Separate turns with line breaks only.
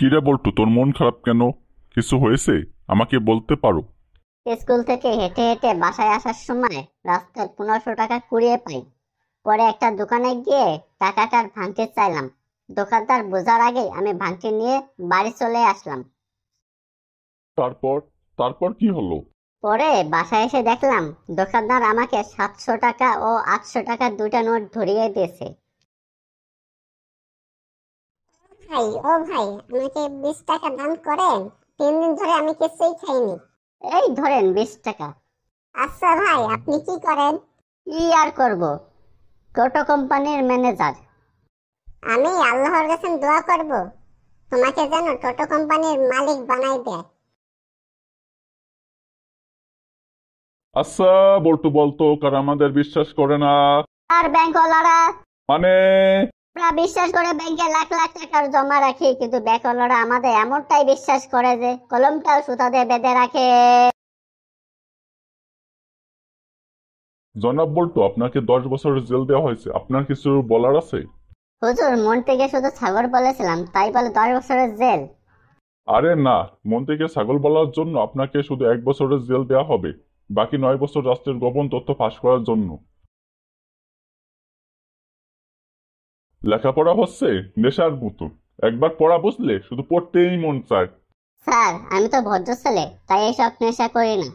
কিরে বল্টু, তোর মন খারাপ কেন? কিছু হয়েছে? আমাকে বলতে পারো।
স্কুল থেকে হেঁটে হেঁটে বাসায় আসার সময় রাস্তায় 1500 টাকা কুড়িয়ে পাই। পরে একটা দোকানে গিয়ে টাকাটার ভাঙতে চাইলাম। দোকানদার বোঝার আগেই আমি ভাঙতে নিয়ে বাড়ি চলে আসলাম।
তারপর তারপর কি হলো?
পরে বাসায় এসে দেখলাম দোকানদার আমাকে 700 টাকা ও 800 টাকার দুইটা নোট ধরিয়ে দিয়েছে।
ভাই, ও ভাই, আমাকে 20 টাকা দান করেন। 3 দিন ধরে আমি কিছুই খাইনি।
এই ধরেন 20 টাকা।
আচ্ছা ভাই, আপনি কি করেন?
কি আর করব, টোটো কোম্পানির ম্যানেজার।
আমি আল্লাহর কাছে দোয়া করব তোমাকে যেন টোটো কোম্পানির মালিক বানাই দেয়।
আচ্ছা বল্টু, বলতো কার আমাদের বিশ্বাস করে না?
আর ব্যাংকওয়ালারা
মানে?
আমরা বিশ্বাস করে ব্যাংকে লাখ লাখ টাকার জমা রাখি, কিন্তু ব্যাংকওয়ালারা আমাদের এমনটাই বিশ্বাস করে যে কলমটাও সুতা দিয়ে বেঁধে রাখে।
জনাব বল্টু, আপনাকে 10 বছরের জেল দেওয়া হয়েছে, আপনার কিছু বলার আছে?
হুজুর, মন থেকে শুধু ছাগল বলেছিলাম, তাই বলে 10 বছরের জেল?
আরে না, মন থেকে ছাগল বলার জন্য আপনাকে শুধু 1 বছরের জেল দেওয়া হবে। বাকি 9 বছর রাষ্ট্রের গোপন তথ্য ফাঁস করার জন্য। লেখাপড়া হচ্ছে নেশার মতো। একবার পড়া বুঝলে শুধু পড়তেই মন চায়।
স্যার, আমি তো ভদ্র ছেলে, তাই এসব নেশা করি না।